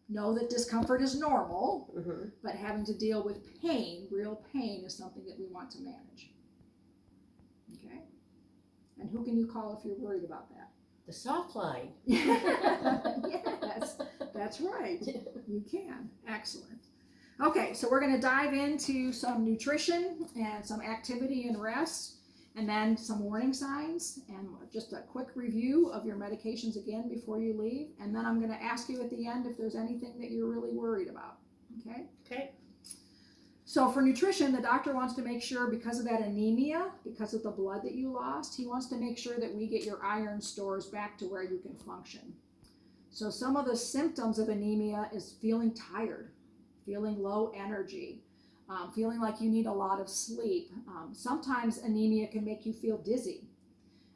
Know that discomfort is normal, but having to deal with pain, real pain, is something that we want to manage. Okay? And who can you call if you're worried about that? The soft line. Yes, that's right. You can. Excellent. Okay, so we're going to dive into some nutrition and some activity and rest, and then some warning signs, and just a quick review of your medications again before you leave. And then I'm going to ask you at the end if there's anything that you're really worried about. Okay? Okay. So for nutrition, the doctor wants to make sure, because of that anemia, because of the blood that you lost, he wants to make sure that we get your iron stores back to where you can function. So some of the symptoms of anemia is feeling tired, feeling low energy, feeling like you need a lot of sleep. Sometimes anemia can make you feel dizzy.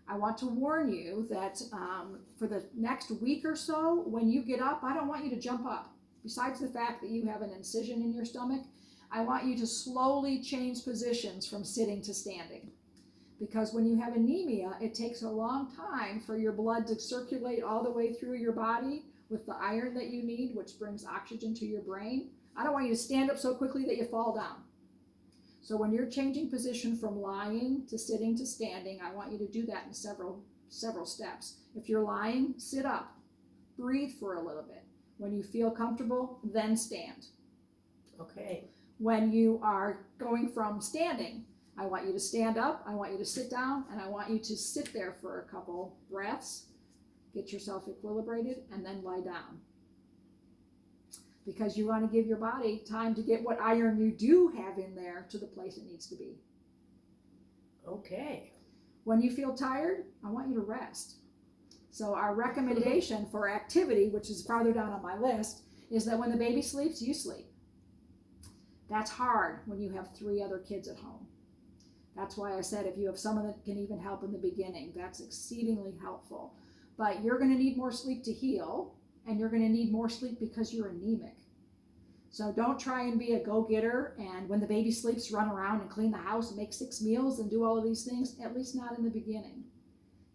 I want to warn you that for the next week or so, when you get up, I don't want you to jump up. Besides the fact that you have an incision in your stomach, I want you to slowly change positions from sitting to standing. Because when you have anemia, it takes a long time for your blood to circulate all the way through your body with the iron that you need, which brings oxygen to your brain. I don't want you to stand up so quickly that you fall down. So when you're changing position from lying to sitting to standing, I want you to do that in several steps. If you're lying, sit up. Breathe for a little bit. When you feel comfortable, then stand. Okay. When you are going from standing, I want you to stand up, I want you to sit down, and I want you to sit there for a couple breaths, get yourself equilibrated, and then lie down. Because you want to give your body time to get what iron you do have in there to the place it needs to be. Okay. When you feel tired, I want you to rest. So our recommendation for activity, which is farther down on my list, is that when the baby sleeps, you sleep. That's hard when you have 3 other kids at home. That's why I said if you have someone that can even help in the beginning, that's exceedingly helpful. But you're going to need more sleep to heal, and you're going to need more sleep because you're anemic. So don't try and be a go-getter and when the baby sleeps, run around and clean the house and make 6 meals and do all of these things, at least not in the beginning.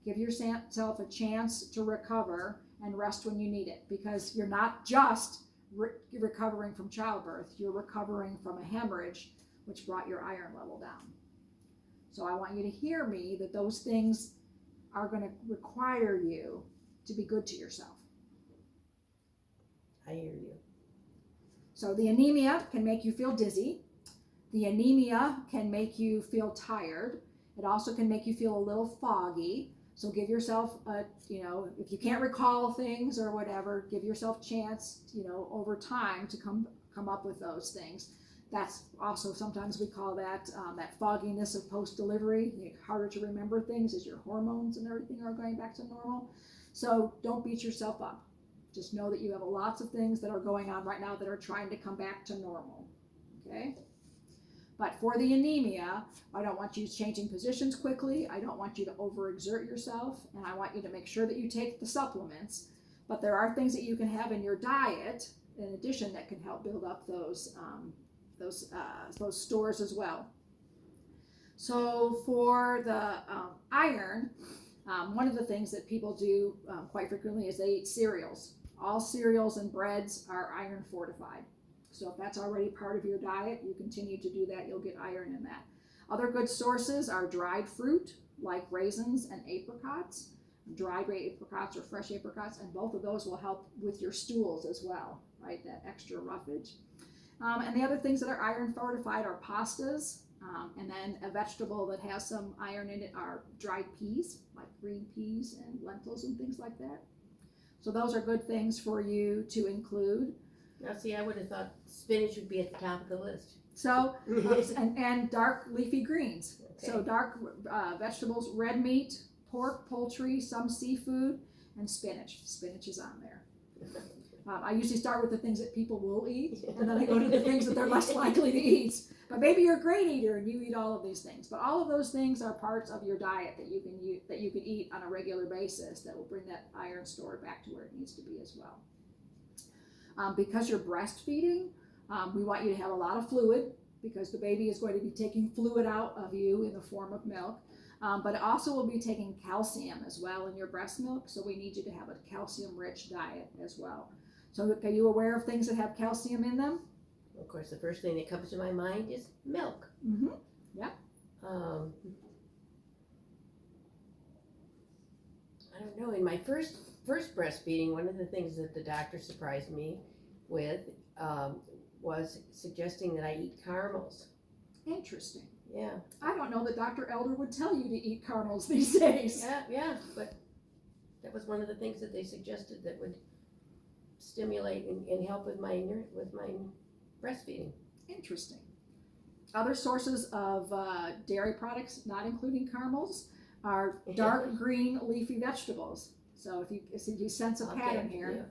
Give yourself a chance to recover and rest when you need it, because you're not just recovering from childbirth, you're recovering from a hemorrhage, which brought your iron level down. So I want you to hear me that those things are going to require you to be good to yourself. I hear you. So the anemia can make you feel dizzy. The anemia can make you feel tired. It also can make you feel a little foggy. So give yourself if you can't recall things or whatever, give yourself a chance, over time to come up with those things. That's also, sometimes we call that that fogginess of post-delivery. Harder to remember things as your hormones and everything are going back to normal. So don't beat yourself up. Just know that you have lots of things that are going on right now that are trying to come back to normal. Okay? But for the anemia, I don't want you changing positions quickly. I don't want you to overexert yourself. And I want you to make sure that you take the supplements. But there are things that you can have in your diet, in addition, that can help build up those stores as well. So for the iron, one of the things that people do quite frequently is they eat cereals. All cereals and breads are iron fortified. So if that's already part of your diet, you continue to do that, you'll get iron in that. Other good sources are dried fruit, like raisins and apricots, dried apricots or fresh apricots, and both of those will help with your stools as well, right? That extra roughage. And the other things that are iron fortified are pastas, and then a vegetable that has some iron in it are dried peas, like green peas and lentils and things like that. So those are good things for you to include. Now, see, I would have thought spinach would be at the top of the list. So, and dark leafy greens. Okay. So dark vegetables, red meat, pork, poultry, some seafood, and spinach. Spinach is on there. I usually start with the things that people will eat, and then I go to the things that they're less likely to eat. But maybe you're a great eater and you eat all of these things. But all of those things are parts of your diet that you can eat on a regular basis that will bring that iron store back to where it needs to be as well. Because you're breastfeeding, we want you to have a lot of fluid, because the baby is going to be taking fluid out of you in the form of milk. But it also will be taking calcium as well in your breast milk, so we need you to have a calcium-rich diet as well. So are you aware of things that have calcium in them? Of course, the first thing that comes to my mind is milk. Mm-hmm. I don't know. In my first breastfeeding, one of the things that the doctor surprised me with was suggesting that I eat caramels. Interesting. Yeah. I don't know that Dr. Elder would tell you to eat caramels these days. Yeah, but that was one of the things that they suggested that would stimulate and help with my breastfeeding. Interesting. Other sources of dairy products, not including caramels, are dark green leafy vegetables. So if you sense a pattern here,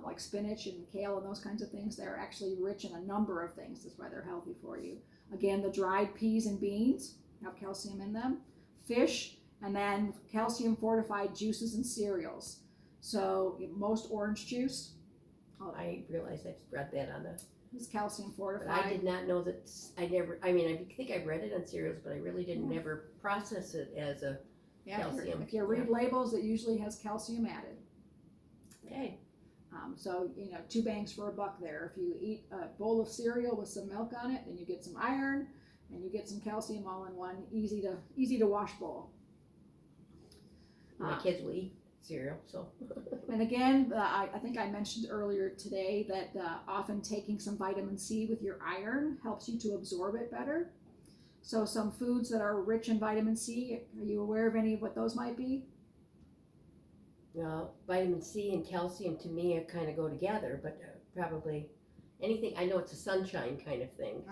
like spinach and kale and those kinds of things, they're actually rich in a number of things. That's why they're healthy for you. Again, the dried peas and beans have calcium in them. Fish, and then calcium fortified juices and cereals. So most orange juice. I realize I've read that on the. It's calcium fortified. But I did not know that. I think I read it on cereals, but I really didn't never process it as a calcium. If you read labels, it usually has calcium added. Okay. So 2 bangs for a buck there. If you eat a bowl of cereal with some milk on it, then you get some iron and you get some calcium all in one easy to wash bowl. My kids will eat cereal, so. And again, I think I mentioned earlier today that often taking some vitamin C with your iron helps you to absorb it better. So some foods that are rich in vitamin C, are you aware of any of what those might be? Well, vitamin C and calcium to me kind of go together, but probably anything. I know it's a sunshine kind of thing.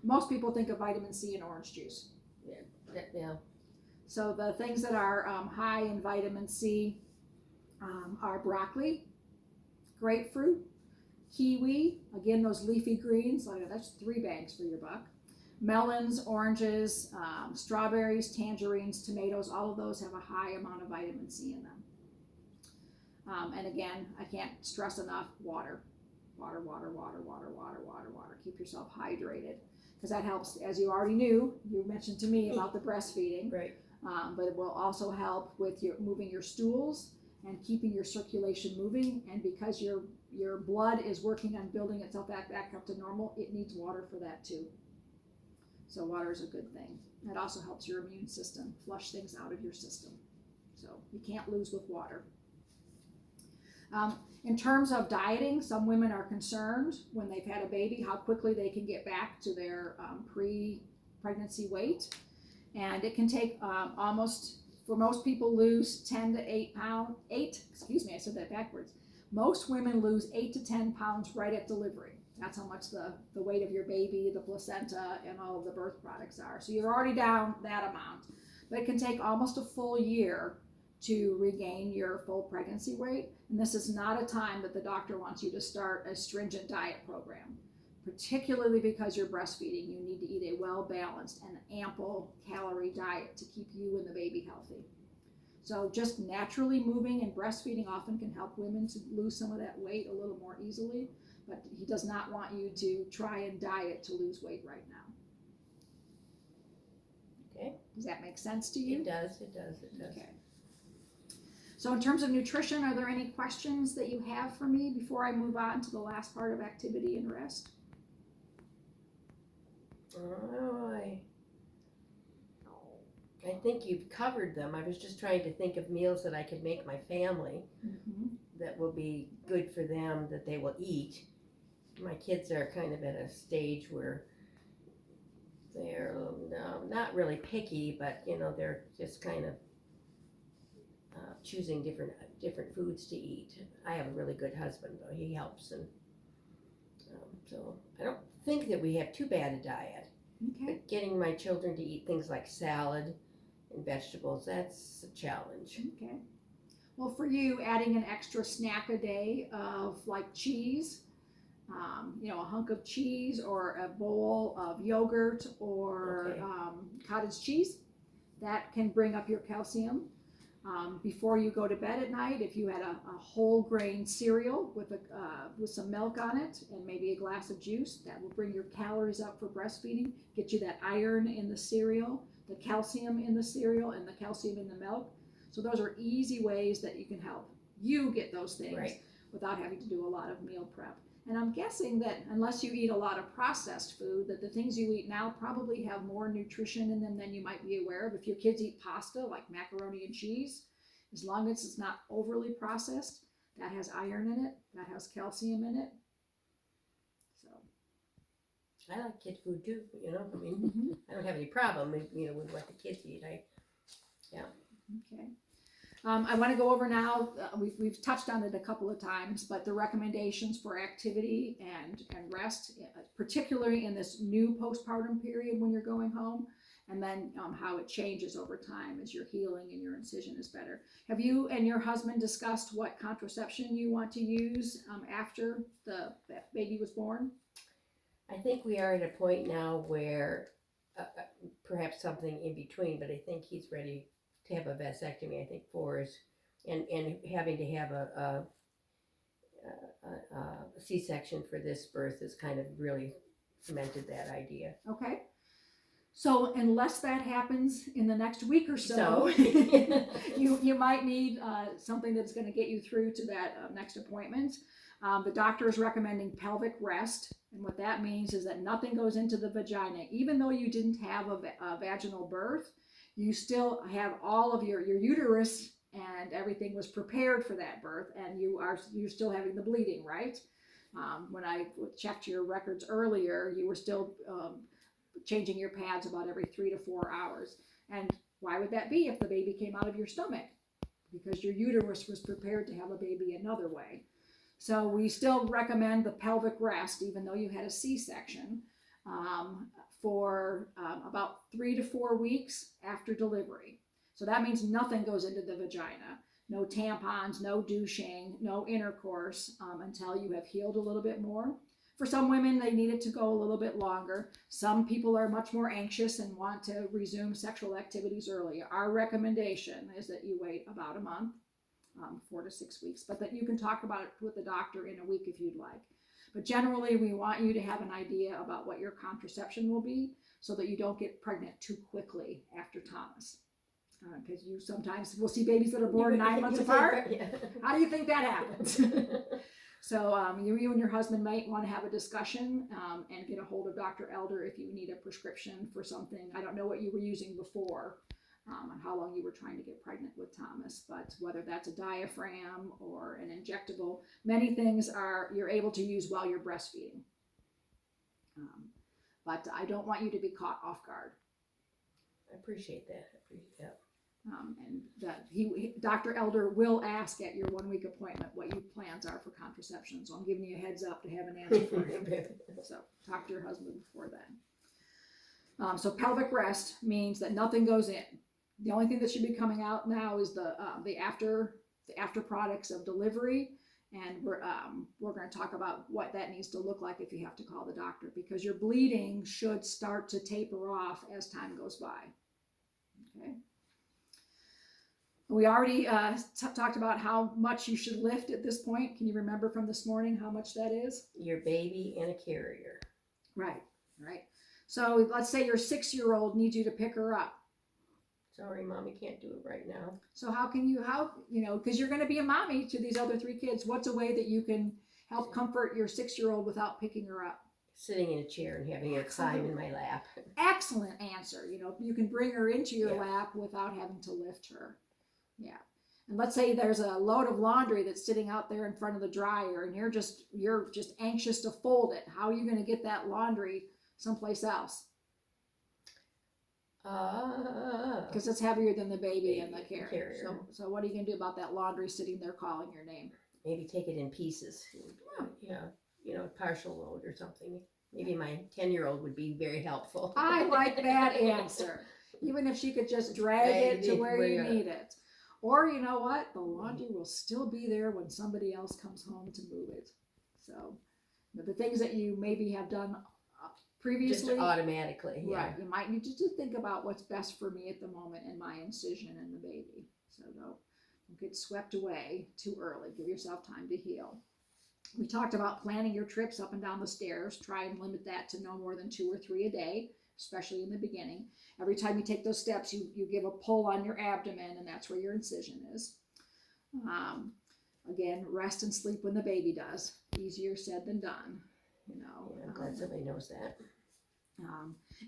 Most people think of vitamin C in orange juice. Yeah. So the things that are high in vitamin C are broccoli, grapefruit, kiwi, again those leafy greens, that's 3 bangs for your buck. Melons, oranges, strawberries, tangerines, tomatoes, all of those have a high amount of vitamin C in them. And again, I can't stress enough, water. Keep yourself hydrated, because that helps, as you already knew, you mentioned to me about the breastfeeding. Right. But it will also help with moving your stools and keeping your circulation moving. And because your blood is working on building itself back up to normal, it needs water for that too. So water is a good thing. It also helps your immune system flush things out of your system. So you can't lose with water. In terms of dieting, some women are concerned when they've had a baby how quickly they can get back to their pre-pregnancy weight. And it can take for most people lose 10 to 8 pounds, I said that backwards. Most women lose 8 to 10 pounds right at delivery. That's how much the weight of your baby, the placenta, and all of the birth products are. So you're already down that amount. But it can take almost a full year to regain your full pregnancy weight. And this is not a time that the doctor wants you to start a stringent diet program, particularly because you're breastfeeding. You need to eat a well-balanced and ample calorie diet to keep you and the baby healthy. So just naturally moving and breastfeeding often can help women to lose some of that weight a little more easily, but he does not want you to try and diet to lose weight right now. Okay. Does that make sense to you? It does. Okay. So in terms of nutrition, are there any questions that you have for me before I move on to the last part of activity and rest? I think you've covered them. I was just trying to think of meals that I could make my family that will be good for them, that they will eat. My kids are kind of at a stage where they're not really picky, but they're just kind of choosing different foods to eat. I have a really good husband, though. He helps, and so I don't think that we have too bad a diet. Okay. But getting my children to eat things like salad and vegetables, that's a challenge. Okay. Well, for you, adding an extra snack a day of like cheese, a hunk of cheese or a bowl of yogurt or cottage cheese, that can bring up your calcium. Before you go to bed at night, if you had a whole grain cereal with some milk on it and maybe a glass of juice, that will bring your calories up for breastfeeding, get you that iron in the cereal, the calcium in the cereal, and the calcium in the milk. So those are easy ways that you can help you get those things. Right. without having to do a lot of meal prep. And I'm guessing that unless you eat a lot of processed food, that the things you eat now probably have more nutrition in them than you might be aware of. If your kids eat pasta, like macaroni and cheese, as long as it's not overly processed, that has iron in it, that has calcium in it. So I like kid food too, you know, I mean, I don't have any problem with, you know, with what the kids eat. Okay. I want to go over now, we've touched on it a couple of times, but the recommendations for activity and rest, particularly in this new postpartum period when you're going home, and then how it changes over time as you're healing and your incision is better. Have you and your husband discussed what contraception you want to use after the baby was born? I think we are at a point now where perhaps something in between, but I think he's ready to have a vasectomy. I think 4 is, and having to have a C-section for this birth has kind of really cemented that idea. Okay. So unless that happens in the next week or so, you might need something that's going to get you through to that next appointment. The doctor is recommending pelvic rest, and what that means is that nothing goes into the vagina. Even though you didn't have a vaginal birth, you still have all of your uterus and everything was prepared for that birth, and you're still having the bleeding, right? When I checked your records earlier, you were still changing your pads about every 3 to 4 hours. And why would that be if the baby came out of your stomach? Because your uterus was prepared to have a baby another way. So we still recommend the pelvic rest, even though you had a C-section, for about 3 to 4 weeks after delivery. So that means nothing goes into the vagina. No tampons, no douching, no intercourse until you have healed a little bit more. For some women, they need it to go a little bit longer. Some people are much more anxious and want to resume sexual activities early. Our recommendation is that you wait about a month, 4 to 6 weeks, but that you can talk about it with the doctor in a week if you'd like. But generally, we want you to have an idea about what your contraception will be so that you don't get pregnant too quickly after Thomas. Because you sometimes will see babies that are born 9 months apart. Yeah. How do you think that happens? So you and your husband might want to have a discussion and get a hold of Dr. Elder if you need a prescription for something. I don't know what you were using before and how long you were trying to get pregnant with Thomas, but whether that's a diaphragm or an injectable, many things you're able to use while you're breastfeeding. But I don't want you to be caught off guard. I appreciate that. And that Dr. Elder will ask at your 1 week appointment what your plans are for contraception. So I'm giving you a heads up to have an answer for him. So talk to your husband before then. So pelvic rest means that nothing goes in. The only thing that should be coming out now is the after products of delivery, and we're going to talk about what that needs to look like if you have to call the doctor, because your bleeding should start to taper off as time goes by. Okay. We already talked about how much you should lift at this point. Can you remember from this morning how much that is? Your baby and a carrier. Right. So let's say your 6-year-old needs you to pick her up. Sorry, Mommy can't do it right now. So how because you're going to be a mommy to these other 3 kids, what's a way that you can help comfort your 6-year-old without picking her up? Sitting in a chair and having her climb in my lap. Excellent answer. You can bring her into your lap without having to lift her. Yeah. And let's say there's a load of laundry that's sitting out there in front of the dryer and you're just anxious to fold it. How are you going to get that laundry someplace else? Because it's heavier than the baby and the carrier. So what are you going to do about that laundry sitting there calling your name? Maybe take it in pieces. Yeah. Partial load or something. Maybe my 10-year-old would be very helpful. I like that answer. Even if she could just drag it to where you need it. Or you know what? The laundry will still be there when somebody else comes home to move it. So the things that you maybe have done previously. Just automatically. Yeah. Right. You might need to think about what's best for me at the moment in my incision and the baby. So don't get swept away too early. Give yourself time to heal. We talked about planning your trips up and down the stairs. Try and limit that to no more than 2 or 3 a day, especially in the beginning. Every time you take those steps, you give a pull on your abdomen, and that's where your incision is. Again, rest and sleep when the baby does. Easier said than done, you know. Yeah, I'm glad somebody knows that.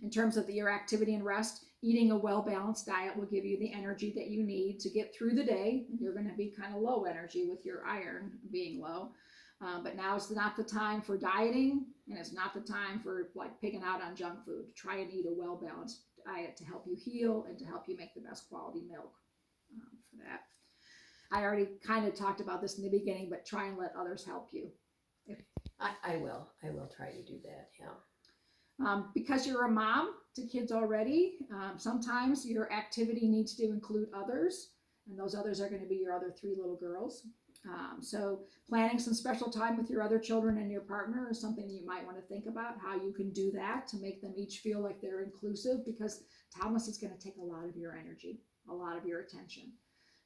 In terms of your activity and rest, eating a well-balanced diet will give you the energy that you need to get through the day. You're going to be kind of low energy with your iron being low. But now is not the time for dieting, and it's not the time for like picking out on junk food. Try and eat a well-balanced diet to help you heal and to help you make the best quality milk for that. I already kind of talked about this in the beginning, but try and let others help you. I will try to do that, yeah. Because you're a mom to kids already, sometimes your activity needs to include others, and those others are going to be your other 3 little girls. So planning some special time with your other children and your partner is something you might want to think about, how you can do that to make them each feel like they're inclusive, because Thomas is going to take a lot of your energy, a lot of your attention.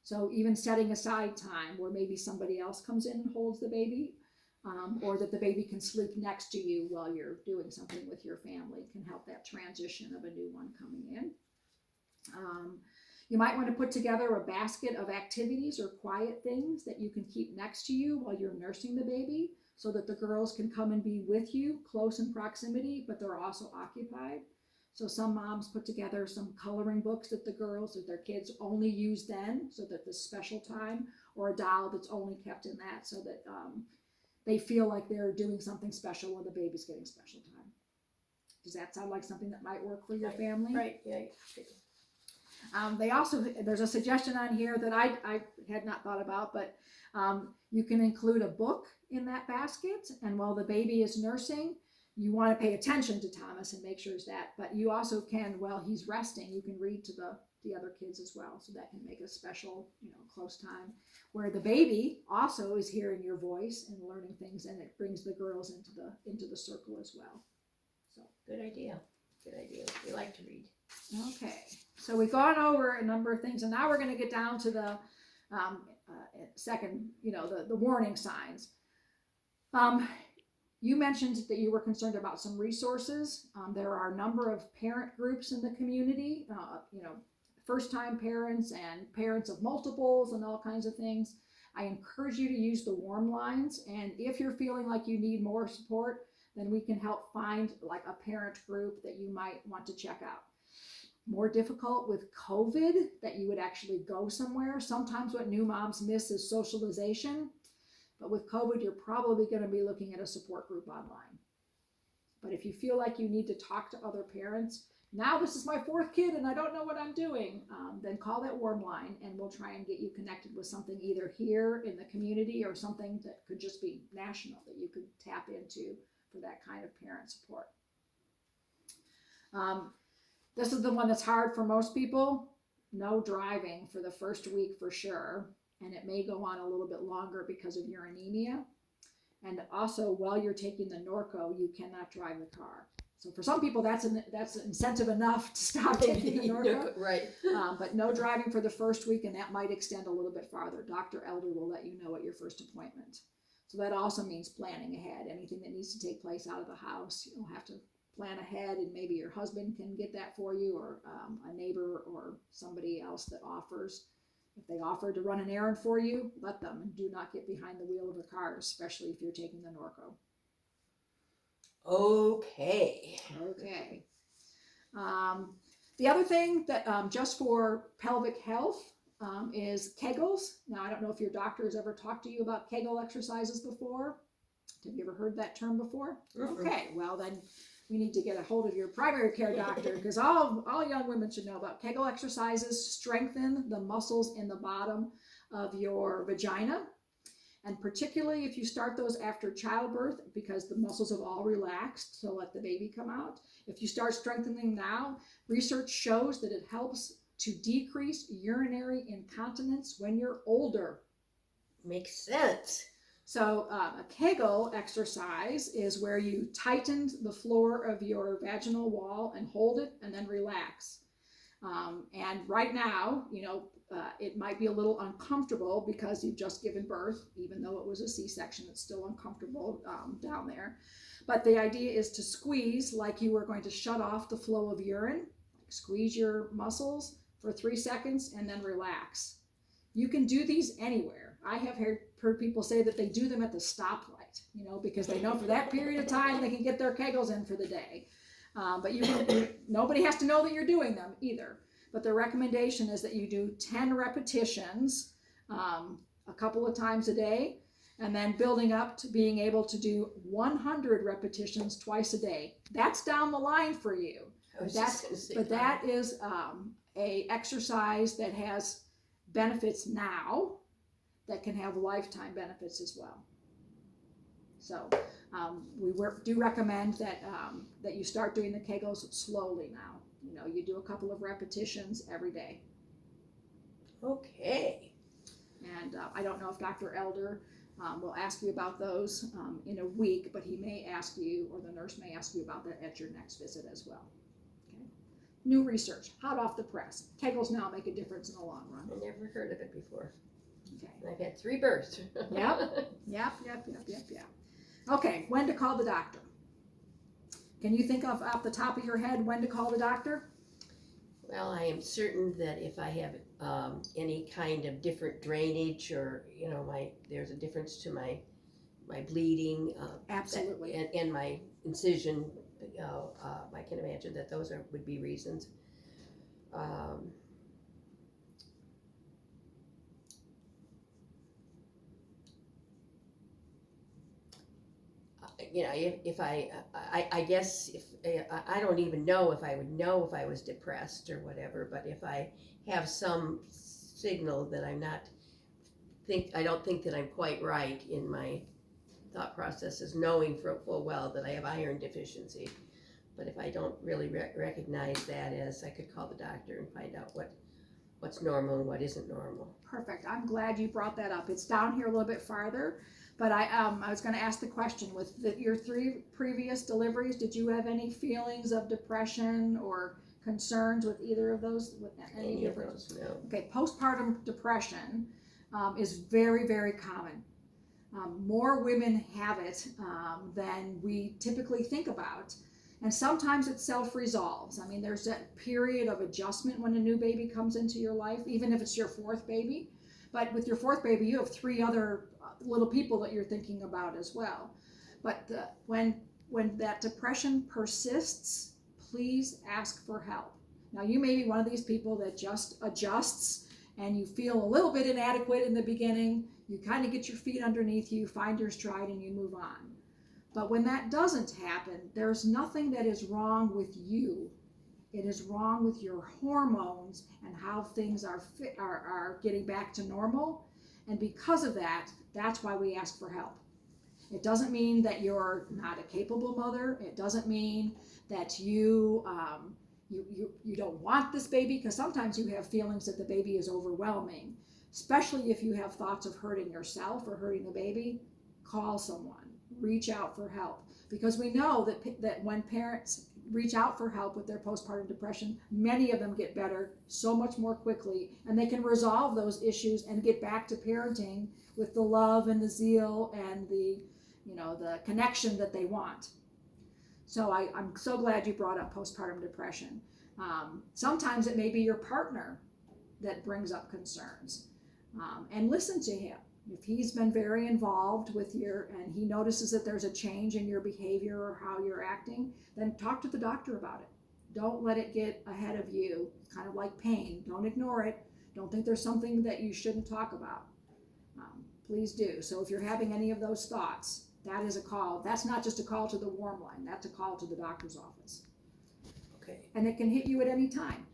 So even setting aside time where maybe somebody else comes in and holds the baby, or that the baby can sleep next to you while you're doing something with your family can help that transition of a new one coming in. You might want to put together a basket of activities or quiet things that you can keep next to you while you're nursing the baby, so that the girls can come and be with you close in proximity, but they're also occupied. So some moms put together some coloring books that the girls or their kids only use then, so that the special time, or a doll that's only kept in that, so that they feel like they're doing something special when the baby's getting special time. Does that sound like something that might work for your family? Right, yeah. There's a suggestion on here that I had not thought about, but you can include a book in that basket, and while the baby is nursing, you want to pay attention to Thomas and make sure it's that, but you also can, while he's resting, you can read to the other kids as well, so that can make a special, close time where the baby also is hearing your voice and learning things, and it brings the girls into the circle as well. So Good idea. We like to read. okay, so we've gone over a number of things, and now we're going to get down to the second, the warning signs. You mentioned that you were concerned about some resources. There are a number of parent groups in the community, first-time parents and parents of multiples and all kinds of things. I encourage you to use the warm lines, and if you're feeling like you need more support, then we can help find like a parent group that you might want to check out. More difficult with COVID, that you would actually go somewhere. Sometimes what new moms miss is socialization, but with COVID, you're probably going to be looking at a support group online. But if you feel like you need to talk to other parents, now this is my 4th kid and I don't know what I'm doing, then call that warm line and we'll try and get you connected with something either here in the community or something that could just be national that you could tap into for that kind of parent support. This is the one that's hard for most people. No driving for the first week for sure, and it may go on a little bit longer because of your anemia. And also, while you're taking the Norco, you cannot drive the car. So for some people, that's incentive enough to stop taking the Norco. Right. But no driving for the first week, and that might extend a little bit farther. Dr. Elder will let you know at your first appointment. So that also means planning ahead. Anything that needs to take place out of the house, you'll have to plan ahead, and maybe your husband can get that for you, or a neighbor or somebody else that offers. If they offer to run an errand for you, let them, and do not get behind the wheel of a car, especially if you're taking the Norco. Okay. The other thing that just for pelvic health is Kegels. Now, I don't know if your doctor has ever talked to you about Kegel exercises before. Have you ever heard that term before? Mm-hmm. Okay, well then we need to get a hold of your primary care doctor, because all young women should know about Kegel exercises. Strengthen the muscles in the bottom of your vagina. And particularly if you start those after childbirth, because the muscles have all relaxed to let the baby come out. If you start strengthening now, research shows that it helps to decrease urinary incontinence when you're older. Makes sense. So a Kegel exercise is where you tighten the floor of your vaginal wall and hold it and then relax. And right now, it might be a little uncomfortable because you've just given birth. Even though it was a C-section, it's still uncomfortable down there. But the idea is to squeeze like you were going to shut off the flow of urine. Squeeze your muscles for 3 seconds and then relax. You can do these anywhere. I have had heard people say that they do them at the stoplight, because they know for that period of time they can get their Kegels in for the day. But nobody has to know that you're doing them either. But the recommendation is that you do 10 repetitions a couple of times a day, and then building up to being able to do 100 repetitions twice a day. That's down the line for you. That is a exercise that has benefits now that can have lifetime benefits as well. So we do recommend that you start doing the Kegels slowly now. You do a couple of repetitions every day. Okay. And I don't know if Dr. Elder will ask you about those in a week, but he may ask you, or the nurse may ask you about that at your next visit as well. Okay. New research, hot off the press. Kegels now make a difference in the long run. I never heard of it before. Okay. And I've had 3 births. Yep. Okay, when to call the doctor? Can you think of off the top of your head when to call the doctor? Well, I am certain that if I have any kind of different drainage, or there's a difference to my bleeding, Absolutely, and my incision, I can imagine that those would be reasons. If I guess if I don't even know if I would know if I was depressed or whatever, but if I have some signal that I don't think that I'm quite right in my thought processes, knowing full well that I have iron deficiency. But if I don't really recognize that, I could call the doctor and find out what's normal and what isn't normal. Perfect. I'm glad you brought that up. It's down here a little bit farther. But I was going to ask the question, with your 3 previous deliveries, did you have any feelings of depression or concerns with either of those? With any of those? No. Okay, postpartum depression is very, very common. More women have it than we typically think about. And sometimes it self-resolves. I mean, there's that period of adjustment when a new baby comes into your life, even if it's your 4th baby. But with your 4th baby, you have 3 other little people that you're thinking about as well. But when that depression persists, please ask for help. Now, you may be one of these people that just adjusts and you feel a little bit inadequate in the beginning. You kind of get your feet underneath you, find your stride, and you move on. But when that doesn't happen, there's nothing that is wrong with you. It is wrong with your hormones and how things are getting back to normal. And because of that, that's why we ask for help. It doesn't mean that you're not a capable mother. It doesn't mean that you don't want this baby, because sometimes you have feelings that the baby is overwhelming, especially if you have thoughts of hurting yourself or hurting the baby. Call someone, reach out for help, because we know that when parents reach out for help with their postpartum depression, many of them get better so much more quickly, and they can resolve those issues and get back to parenting with the love and the zeal and the connection that they want. So I'm so glad you brought up postpartum depression. Sometimes it may be your partner that brings up concerns, and listen to him. If he's been very involved with and he notices that there's a change in your behavior or how you're acting, then talk to the doctor about it. Don't let it get ahead of you. It's kind of like pain. Don't ignore it. Don't think there's something that you shouldn't talk about. Please do. So if you're having any of those thoughts, that is a call. That's not just a call to the warm line. That's a call to the doctor's office. Okay. And it can hit you at any time.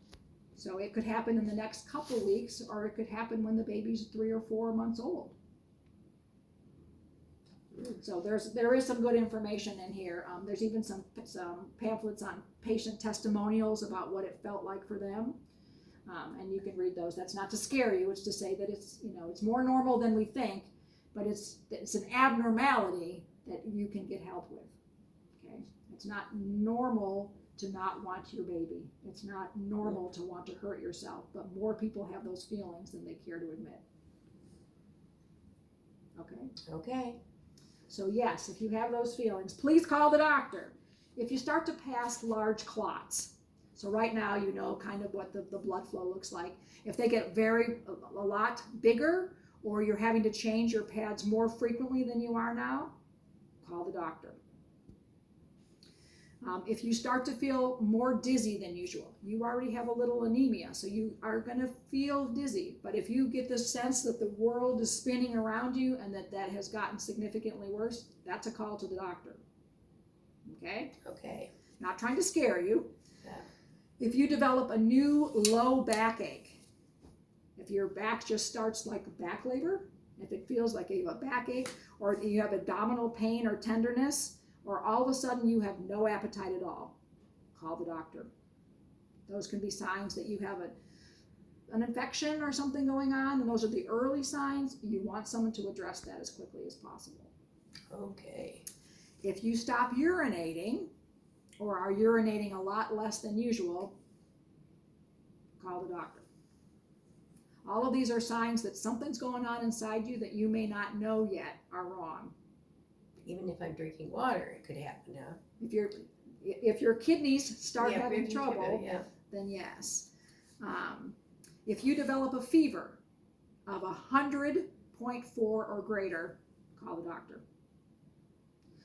So it could happen in the next couple weeks, or it could happen when the baby's 3 or 4 months old. So there is some good information in here. There's even some pamphlets on patient testimonials about what it felt like for them, and you can read those. That's not to scare you; it's to say that it's more normal than we think, but it's an abnormality that you can get help with. Okay, it's not normal to not want your baby. It's not normal to want to hurt yourself, but more people have those feelings than they care to admit. Okay. So yes, if you have those feelings, please call the doctor. If you start to pass large clots, so right now you know kind of what the blood flow looks like. If they get a lot bigger, or you're having to change your pads more frequently than you are now, call the doctor. If you start to feel more dizzy than usual, you already have a little anemia, so you are going to feel dizzy. But if you get the sense that the world is spinning around you and that has gotten significantly worse, that's a call to the doctor. Okay? Okay. Not trying to scare you. Yeah. If you develop a new low backache, if your back just starts like back labor, if it feels like you have a backache, or you have abdominal pain or tenderness, or all of a sudden you have no appetite at all, call the doctor. Those can be signs that you have an infection or something going on, and those are the early signs. You want someone to address that as quickly as possible. Okay. If you stop urinating, or are urinating a lot less than usual, call the doctor. All of these are signs that something's going on inside you that you may not know yet are wrong. Even if I'm drinking water, it could happen, huh? If your kidneys start having breathing trouble, yeah. then yes. If you develop a fever of 100.4 or greater, call the doctor.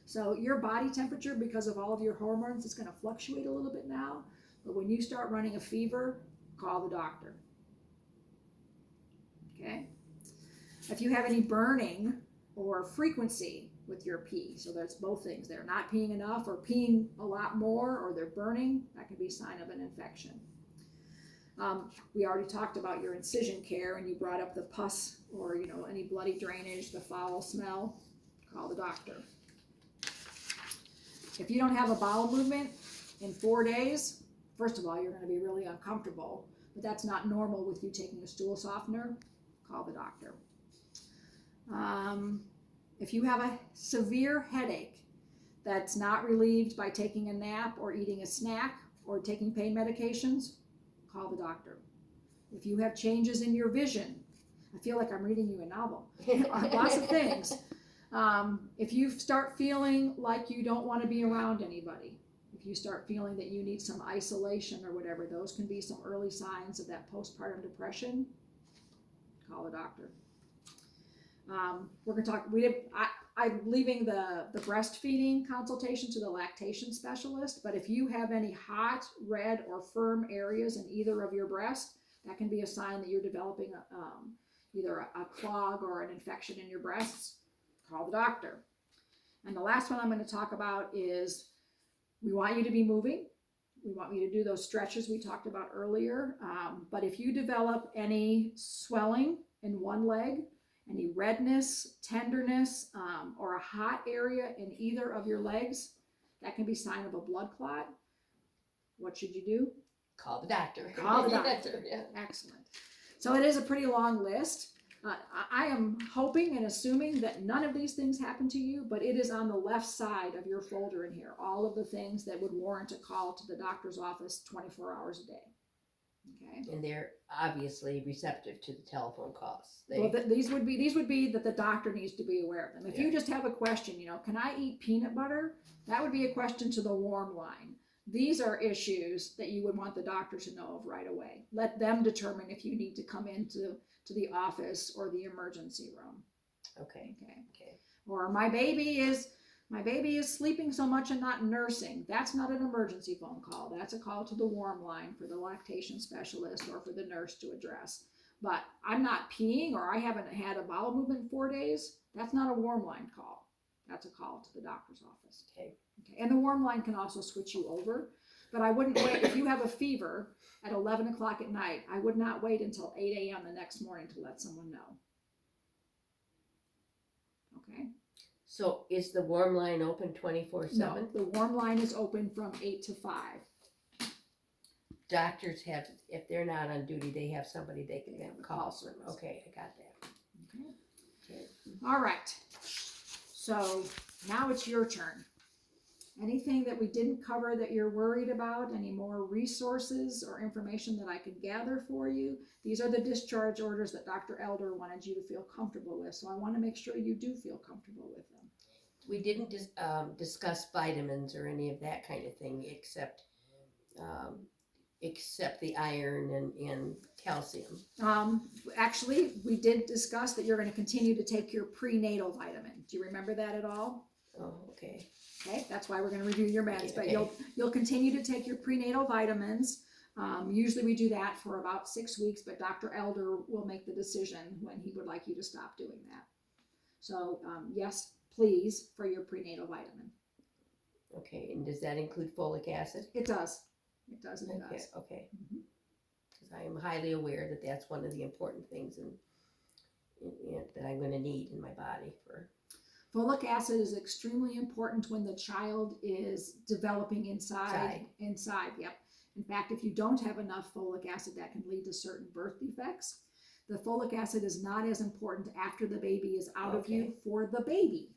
So your body temperature, because of all of your hormones, is going to fluctuate a little bit now. But when you start running a fever, call the doctor. Okay? If you have any burning or frequency with your pee, so that's both things. They're not peeing enough or peeing a lot more, or they're burning, that can be a sign of an infection. We already talked about your incision care, and you brought up the pus or any bloody drainage, the foul smell, call the doctor. If you don't have a bowel movement in 4 days, first of all, you're going to be really uncomfortable, but that's not normal with you taking a stool softener, call the doctor. If you have a severe headache that's not relieved by taking a nap or eating a snack or taking pain medications, call the doctor. If you have changes in your vision, I feel like I'm reading you a novel, lots of things. If you start feeling like you don't want to be around anybody, if you start feeling that you need some isolation or whatever, those can be some early signs of that postpartum depression, call the doctor. We're going to talk, I'm leaving the breastfeeding consultation to the lactation specialist, but if you have any hot, red, or firm areas in either of your breasts, that can be a sign that you're developing either a clog or an infection in your breasts, call the doctor. And the last one I'm going to talk about is we want you to be moving. We want you to do those stretches we talked about earlier. But if you develop any swelling in one leg, any redness, tenderness, or a hot area in either of your legs, that can be a sign of a blood clot. What should you do? Call the doctor. Call the doctor. Yeah. Excellent. So it is a pretty long list. I am hoping and assuming that none of these things happen to you, but it is on the left side of your folder in here, all of the things that would warrant a call to the doctor's office 24 hours a day. Okay. And they're obviously receptive to the telephone calls. Well, these would be that the doctor needs to be aware of them. If you just have a question, can I eat peanut butter? That would be a question to the warm line. These are issues that you would want the doctor to know of right away. Let them determine if you need to come into the office or the emergency room. Okay. Or my baby is sleeping so much and not nursing. That's not an emergency phone call. That's a call to the warm line for the lactation specialist or for the nurse to address. But I'm not peeing, or I haven't had a bowel movement in 4 days. That's not a warm line call. That's a call to the doctor's office. Okay. And the warm line can also switch you over. But I wouldn't wait. If you have a fever at 11 o'clock at night, I would not wait until 8 a.m. the next morning to let someone know. Okay. So is the warm line open 24/7? No, the warm line is open from 8 to 5. Doctors have, if they're not on duty, they have somebody they can have call service. Okay, I got that. Okay. All right. So now it's your turn. Anything that we didn't cover that you're worried about? Any more resources or information that I could gather for you? These are the discharge orders that Dr. Elder wanted you to feel comfortable with. So I want to make sure you do feel comfortable with them. We didn't discuss vitamins or any of that kind of thing, except except the iron and calcium. Actually, we did discuss that you're going to continue to take your prenatal vitamin. Do you remember that at all? Oh, okay. Okay, that's why we're going to review your meds. But Okay. you'll continue to take your prenatal vitamins. Usually we do that for about 6 weeks, but Dr. Elder will make the decision when he would like you to stop doing that. So yes, please, for your prenatal vitamin. Okay, and does that include folic acid? It does. It does. And it Okay, does. okay. Mhm. Because I am highly aware that that's one of the important things that I'm going to need in my body for. Folic acid is extremely important when the child is developing inside. Yep. In fact, if you don't have enough folic acid, that can lead to certain birth defects. The folic acid is not as important after the baby is out of you for the baby.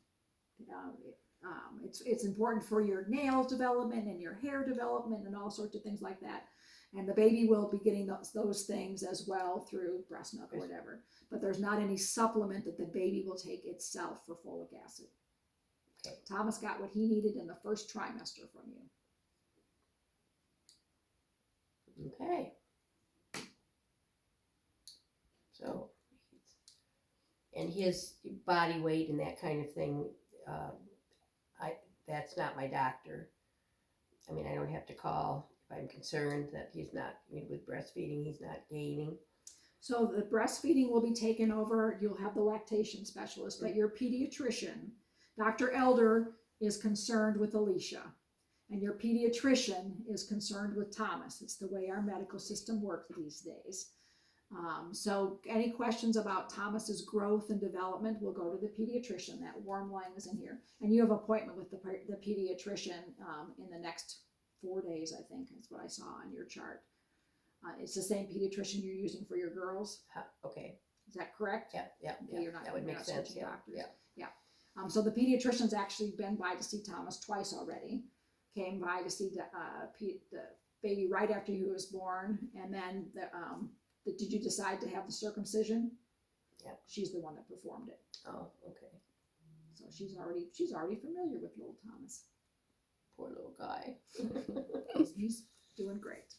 It's important for your nail development and your hair development and all sorts of things like that. And the baby will be getting those things as well through breast milk or whatever. But there's not any supplement that the baby will take itself for folic acid. Okay. Thomas got what he needed in the first trimester from you. Okay. So, and his body weight and that kind of thing, that's not my doctor. I mean, I don't have to call if I'm concerned that he's not, with breastfeeding, he's not gaining. So the breastfeeding will be taken over. You'll have the lactation specialist, but your pediatrician, Dr. Elder, is concerned with Alicia, and your pediatrician is concerned with Thomas. It's the way our medical system works these days. So any questions about Thomas's growth and development will go to the pediatrician. That warm line is in here. And you have an appointment with the pediatrician in the next 4 days, I think. That's what I saw on your chart. It's the same pediatrician you're using for your girls. Okay. Is that correct? Yeah. Okay, you're not, that would make sense. Doctors. Yeah. So the pediatrician's actually been by to see Thomas twice already. Came by to see the baby right after he was born, and then did you decide to have the circumcision? Yeah. She's the one that performed it. Oh, okay. So she's already familiar with little Thomas. Poor little guy. He's doing great.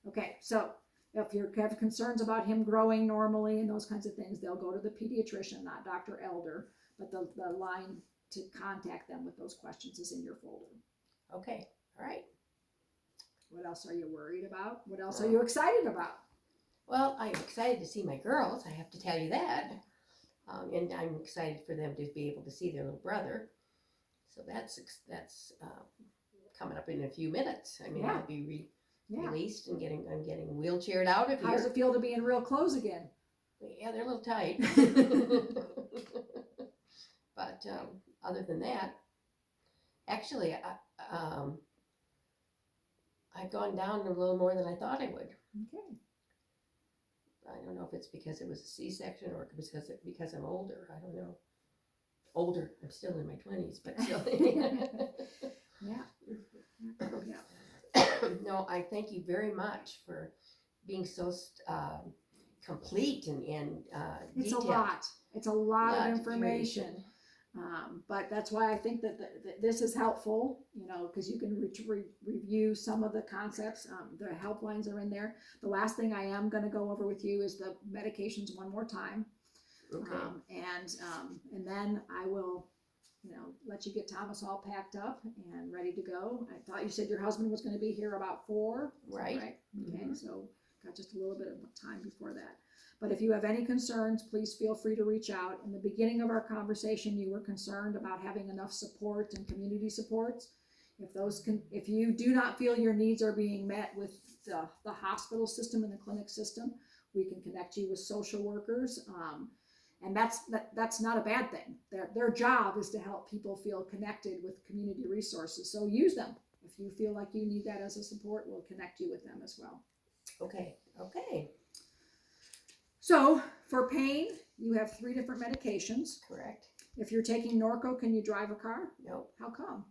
Okay, so if you have concerns about him growing normally and those kinds of things, they'll go to the pediatrician, not Dr. Elder, but the line to contact them with those questions is in your folder. Okay, all right. What else are you worried about? What else are you excited about? Well, I'm excited to see my girls, I have to tell you that. And I'm excited for them to be able to see their little brother. So that's coming up in a few minutes. I mean, I'll be released and I'm getting wheelchaired out of here. How does it feel to be in real clothes again? Yeah, they're a little tight. But other than that, actually, I've gone down a little more than I thought I would. Okay. I don't know if it's because it was a C-section or because I'm older. I don't know. Older. I'm still in my 20s, but still. Yeah. No, I thank you very much for being so complete and it's detailed. It's a lot of information. But that's why I think that this is helpful, because you can review some of the concepts. The helplines are in there. The last thing I am going to go over with you is the medications one more time. Okay. And then I will, let you get Thomas all packed up and ready to go. I thought you said your husband was going to be here about 4. Right. Okay, so got just a little bit of time before that. But if you have any concerns, please feel free to reach out. In the beginning of our conversation, you were concerned about having enough support and community supports. If you do not feel your needs are being met with the hospital system and the clinic system, we can connect you with social workers. And that's not a bad thing. Their job is to help people feel connected with community resources. So use them. If you feel like you need that as a support, we'll connect you with them as well. Okay. So for pain, you have 3 different medications. Correct. If you're taking Norco, can you drive a car? No. How come?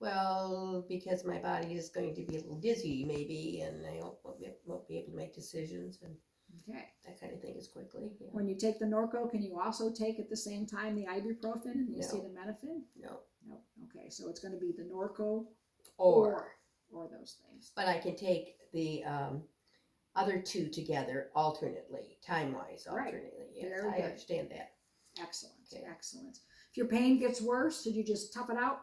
Well, because my body is going to be a little dizzy maybe, and I won't be able to make decisions and that kind of thing as quickly. Yeah. When you take the Norco, can you also take at the same time the ibuprofen and the acetaminophen? No. Okay, so it's going to be the Norco or or those things. But I can take the other two together alternately, time-wise, Right. alternately. Yes, Very I good. understand that. Excellent, Okay. excellent. If your pain gets worse, did you just tough it out?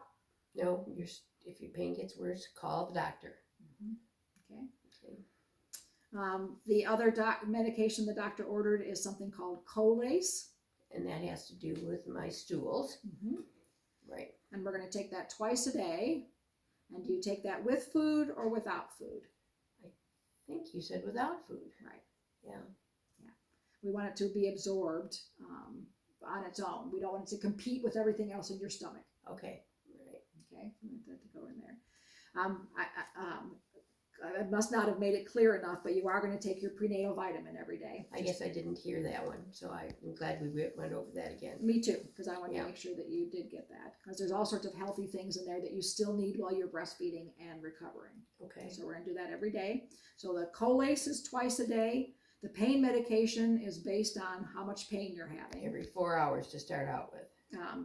No, if your pain gets worse, call the doctor. Okay. Okay. The other medication the doctor ordered is something called Colace. And that has to do with my stools. Right. And we're going to take that twice a day. And do you take that with food or without food? I think you said without food. Right. Yeah. We want it to be absorbed on its own. We don't want it to compete with everything else in your stomach. Okay. Right. Okay, we want that to go in there. I must not have made it clear enough, but you are going to take your prenatal vitamin every day. I guess I didn't hear that one, so I'm glad we went over that again. Me too, because I wanted Yeah. to make sure that you did get that. Because there's all sorts of healthy things in there that you still need while you're breastfeeding and recovering. Okay. So we're going to do that every day. So the Colace is twice a day. The pain medication is based on how much pain you're having. Every 4 hours to start out with.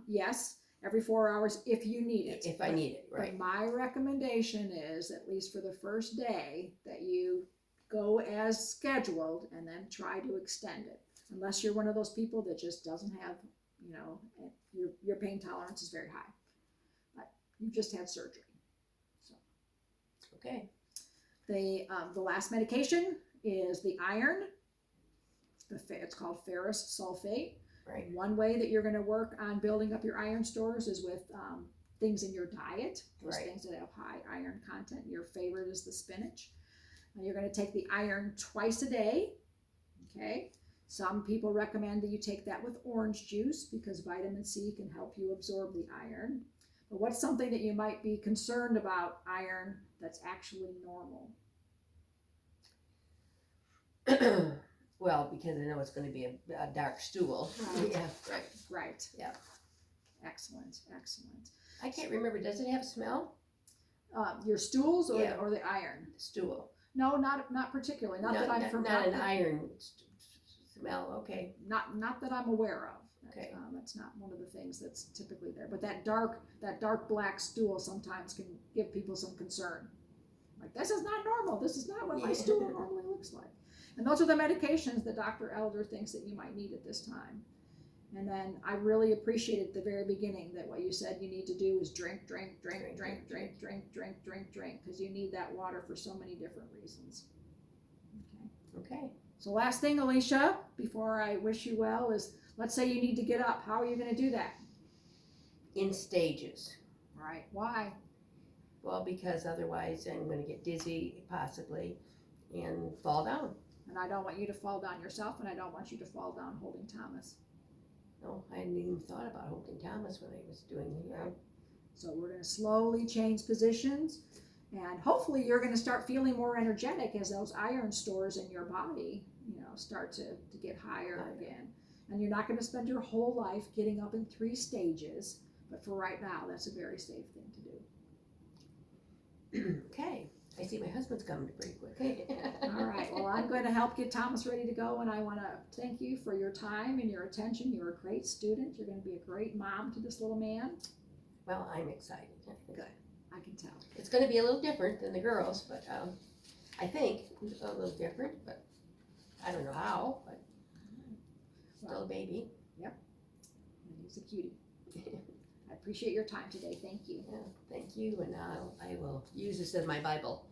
Yes, every 4 hours if you need it. If I need it, right. But my recommendation is, at least for the first day, that you go as scheduled and then try to extend it. Unless you're one of those people that just doesn't have, your pain tolerance is very high. But you've just had surgery. So. Okay. The last medication is the iron. It's called ferrous sulfate. Right. One way that you're going to work on building up your iron stores is with things in your diet, those Right. things that have high iron content. Your favorite is the spinach. And you're going to take the iron twice a day. Okay. Some people recommend that you take that with orange juice because vitamin C can help you absorb the iron. But what's something that you might be concerned about iron that's actually normal? Well, because I know it's going to be a dark stool. Right. Yeah, right. Right. Yeah. Excellent, excellent. I can't remember. Does it have smell? Your stools or, Yeah. or the iron? The stool. No, not particularly. Not that I'm Not familiar. an iron smell. Okay. Not that I'm aware of. Okay. That's not one of the things that's typically there. But that dark black stool sometimes can give people some concern. Like, this is not normal. This is not what my Yeah. stool normally looks like. And those are the medications that Dr. Elder thinks that you might need at this time. And then I really appreciated at the very beginning that what you said you need to do is drink, because you need that water for so many different reasons. Okay. Okay. So last thing, Alicia, before I wish you well, is let's say you need to get up. How are you going to do that? In stages. Right. Why? Well, because otherwise I'm going to get dizzy, possibly, and fall down. And I don't want you to fall down yourself, and I don't want you to fall down holding Thomas. No, I hadn't even thought about holding Thomas when I was doing it. So we're going to slowly change positions, and hopefully you're going to start feeling more energetic as those iron stores in your body, start to get higher again. And you're not going to spend your whole life getting up in 3 stages, but for right now, that's a very safe thing to do. Okay. I see my husband's coming pretty quick. All right. Well, I'm going to help get Thomas ready to go, and I want to thank you for your time and your attention. You're a great student. You're going to be a great mom to this little man. Well, I'm excited. Good. I can tell. It's going to be a little different than the girls, but I think a little different, but I don't know how, but still a baby. And he's a cutie. I appreciate your time today. Thank you. Yeah, thank you, and I will use this as my Bible.